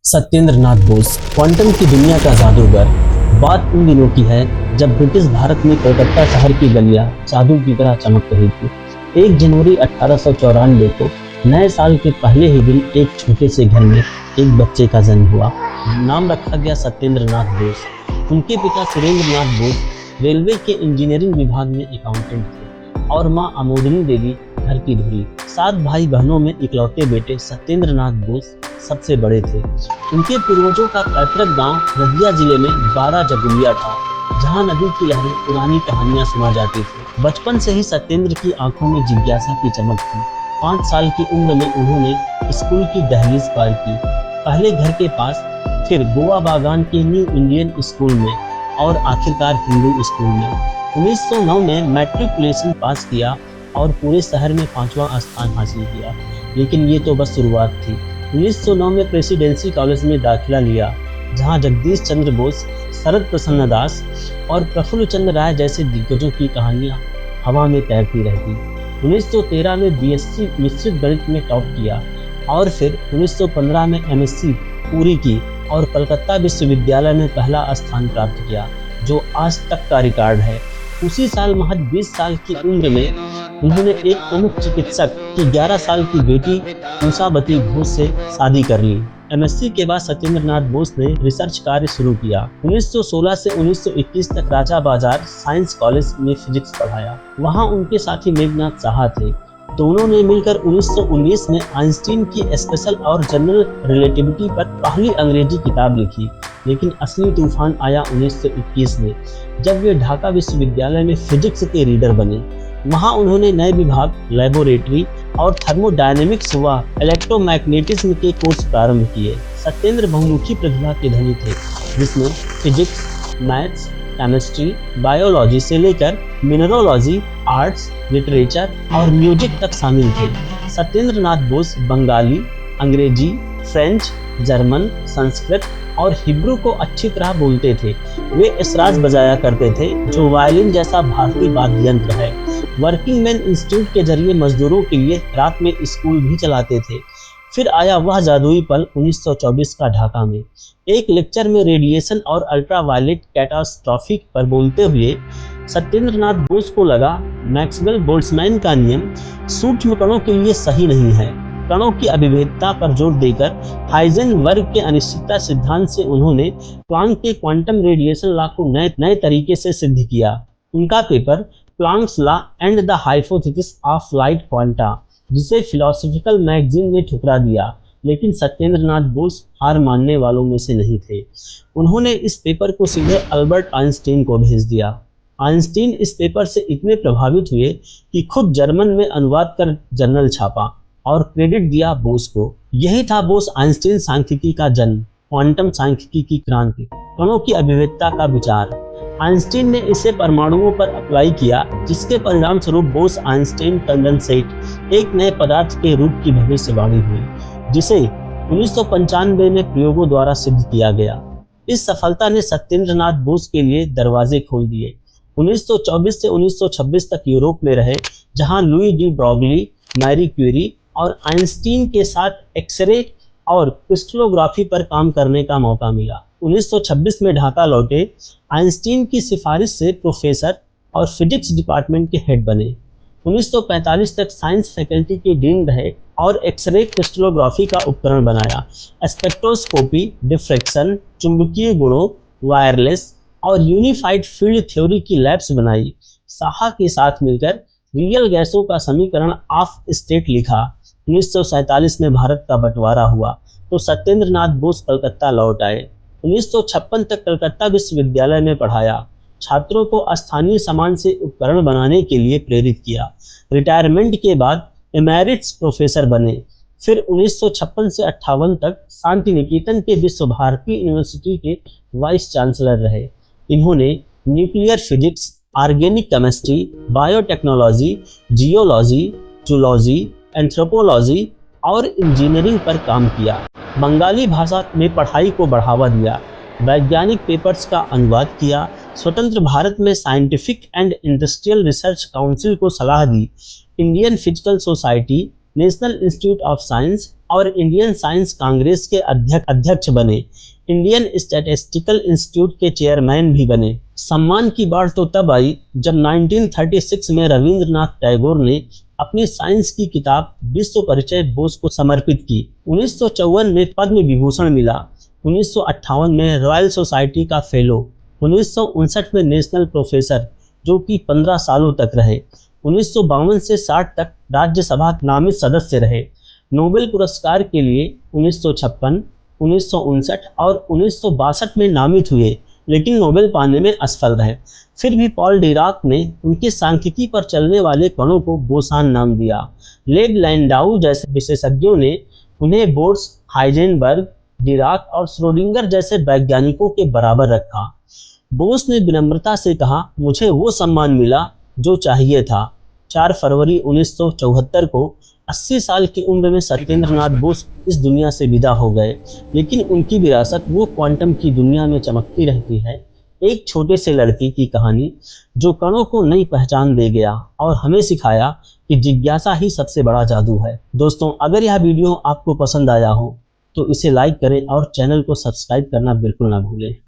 Satyendra Nath Bose quantum की दुनिया का जादूगर। बात उन दिनों की है जब ब्रिटिश भारत में कोलकाता शहर की गलियां जादू की तरह चमक रही थी। 1 जनवरी 1894 को नए साल के पहले ही दिन एक छोटे से घर में एक बच्चे का जन्म हुआ। नाम रखा गया सत्येंद्र नाथ बोस। उनके पिता सुरेंद्र नाथ बोस रेलवे के इंजीनियरिंग विभाग में अकाउंटेंट थे और मां आमोदनी देवी घर की धुरी। 7 भाई बहनों में इकलौते बेटे सत्येंद्र नाथ बोस सबसे बड़े थे। उनके पूर्वजों का पैतृक गांव रजिया जिले में 12 जगुलिया था, जहां नदी की लहरें पुरानी कहानियां सुना जाती थी। बचपन से ही सत्येंद्र की आंखों में जिज्ञासा की चमक थी। 5 साल की उम्र में उन्होंने स्कूल की दहलीज पार की, पहले घर के पास, फिर गोवा बागान के न्यू इंडियन स्कूल में और आखिरकार हिंदू स्कूल में। 1909 में मैट्रिकुलेशन पास किया और पूरे शहर में 5वां स्थान हासिल किया। लेकिन ये तो बस शुरुआत थी। 1909 में प्रेसिडेंसी कॉलेज में दाखिला लिया, जहां जगदीश चंद्र बोस, शरद प्रसन्न दास और प्रफुल्ल चंद्र राय जैसे दिग्गजों की कहानियां हवा में तैरती रहती। 1913 में बीएससी मिश्रित गणित में टॉप किया और फिर 1915 में एमएससी पूरी की और कलकत्ता विश्वविद्यालय में पहला स्थान प्राप्त किया, जो आज तक का रिकॉर्ड है। उसी साल महज 20 साल की उम्र में उन्होंने एक प्रमुख चिकित्सक की 11 साल की बेटी उषावती घोष से शादी कर ली। एमएससी के बाद सत्येंद्र नाथ बोस ने रिसर्च कार्य शुरू किया। 1916 से 1921 तक राजा बाजार साइंस कॉलेज में फिजिक्स पढ़ाया। वहां उनके साथी मेघनाथ साहा थे। दोनों ने मिलकर 1919 में आइंस्टीन की स्पेशल और जनरल रिलेटिविटी पर पहली अंग्रेजी किताब लिखी। लेकिन असली तूफान आया 1921 में, जब वे ढाका विश्वविद्यालय में फिजिक्स के रीडर बने। वहां उन्होंने नए विभाग, लेबोरेटरी और थर्मोडायनेमिक्स व इलेक्ट्रोमैग्नेटिज्म के कोर्स प्रारंभ किए। सत्येंद्र बहुमुखी प्रतिभा के धनी थे, जिसमें फिजिक्स, मैथ्स, केमिस्ट्री, बायोलॉजी से लेकर मिनरोलॉजी, आर्ट्स, लिटरेचर और म्यूजिक तक शामिल थे। सत्येंद्र नाथ बोस बंगाली, अंग्रेजी, फ्रेंच, जर्मन, संस्कृत और हिब्रू को अच्छी तरह बोलते थे। वे एसराज बजाया करते थे, जो वायलिन जैसा भारतीय वाद्य यंत्र है। वर्किंग मैन इंस्टीट्यूट के जरिए मजदूरों के लिए रात में स्कूल भी चलाते थे। फिर आया वह जादुई पल 1924 का ढाका में। एक लेक्चर में रेडिएशन और अल्ट्रावायलेट कैटास्ट्रॉफी पर बोलते हुए सत्येंद्र नाथ बोस को लगा मैक्सवेल बोल्ट्जमैन का नियम सूक्ष्म कणों के लिए सही नहीं है। कणों की अविभेदता पर जोर देकर हाइजेनबर्ग के अनिश्चितता सिद्धांत से उन्होंने प्लांक के क्वांटम रेडिएशन लॉ को नए तरीके से सिद्ध किया। उनका paper Planck's law and the hypothesis of light quanta, जिसे फिलोसॉफिकल मैगजीन ने ठुकरा दिया, लेकिन सत्येंद्र नाथ बोस हार मानने वालों में से नहीं थे। उन्होंने इस पेपर को सीधे अल्बर्ट आइंस्टीन को भेज दिया। आइंस्टीन इस पेपर से इतने प्रभावित हुए कि खुद जर्मन में अनुवाद कर जर्नल छापा और क्रेडिट दिया बोस को। यही था बोस आइंस्टीन सांख्यिकी का जन्म, क्वांटम सांख्यिकी की क्रांति, कणों की अभिवेदता का विचार। आइंस्टीन ने इसे परमाणुओं पर अप्लाई किया, जिसके परिणाम स्वरूप बोस आइंस्टीन कंडेंसेट एक नए पदार्थ के रूप की भविष्यवाणी हुई, जिसे 1995 में प्रयोगों द्वारा सिद्ध किया गया। इस सफलता ने सत्येंद्र नाथ बोस के लिए दरवाजे खोल दिए। 1924 से 1926 तक यूरोप में रहे, जहां Louis de Broglie, Marie Curie और आइंस्टीन के साथ एक्सरे और क्रिस्टलोग्राफी पर काम करने का मौका मिला। 1926 में ढाका लौटे। आइंस्टीन की सिफारिश से प्रोफेसर और फिजिक्स डिपार्टमेंट के हेड बने। 1945 तक साइंस फैकल्टी के डीन रहे और एक्सरे क्रिस्टलोग्राफी का उपकरण बनाया। स्पेक्ट्रोस्कोपी, डिफ्रैक्शन, चुंबकीय गुणों, वायरलेस और यूनिफाइड फील्ड थ्योरी की लैब्स बनाई। साहा के साथ मिलकर रियल गैसों का समीकरण ऑफ स्टेट लिखा। 1947 में भारत का बंटवारा हुआ तो सत्येंद्र नाथ बोस कलकत्ता लौट आए। 1956 तक कलकत्ता विश्वविद्यालय में पढ़ाया। छात्रों को स्थानीय सामान से उपकरण बनाने के लिए प्रेरित किया। रिटायरमेंट के बाद एमेरिटस प्रोफेसर बने। फिर 1956 से 58 तक शांति निकेतन के विश्व भारती यूनिवर्सिटी के वाइस चांसलर रहे। इन्होंने nuclear physics, organic chemistry, biotechnology, geology, zoology, anthropology और इंजीनियरिंग पर काम किया। बंगाली भाषा में पढ़ाई को बढ़ावा दिया, वैज्ञानिक पेपर्स का अनुवाद किया, स्वतंत्र भारत में scientific and industrial research council को सलाह दी, Indian physical society, national institute of science, और इंडियन साइंस कांग्रेस के अध्यक्ष बने। इंडियन स्टैटिस्टिकल इंस्टीट्यूट के चेयरमैन भी बने। सम्मान की बात तो तब आई जब 1936 में रविंद्रनाथ टैगोर ने अपनी साइंस की किताब विश्व परिचय बोस को समर्पित की। 1954 में पद्म विभूषण मिला। 1958 में रॉयल सोसाइटी का फेलो। 1959 में नेशनल प्रोफेसर, जो कि 15 सालों तक रहे। 1952 से 60 तक राज्यसभा नामित सदस्य रहे। नोबेल पुरस्कार के लिए 1956, 1959 और 1962 में नामित हुए, लेकिन नोबेल पाने में असफल रहे। फिर भी पॉल डिराक ने उनके सांख्यिकी पर चलने वाले कणों को बोसान नाम दिया। लेव लैंडाउ जैसे विशेषज्ञों ने उन्हें बोर्स, हाइजेनबर्ग, डिराक और श्रोडिंगर जैसे वैज्ञानिकों के बराबर रखा। बोस ने विनम्रता से कहा, मुझे वो सम्मान मिला जो चाहिए था। 4 फरवरी 1974 को 80 साल की उम्र में सत्येंद्र नाथ बोस इस दुनिया से विदा हो गए, लेकिन उनकी विरासत वो क्वांटम की दुनिया में चमकती रहती है। एक छोटे से लड़के की कहानी जो कणों को नई पहचान दे गया और हमें सिखाया कि जिज्ञासा ही सबसे बड़ा जादू है। दोस्तों, अगर यह वीडियो आपको पसंद आया हो तो इसे लाइक करें और चैनल को सब्सक्राइब करना बिल्कुल ना भूलें।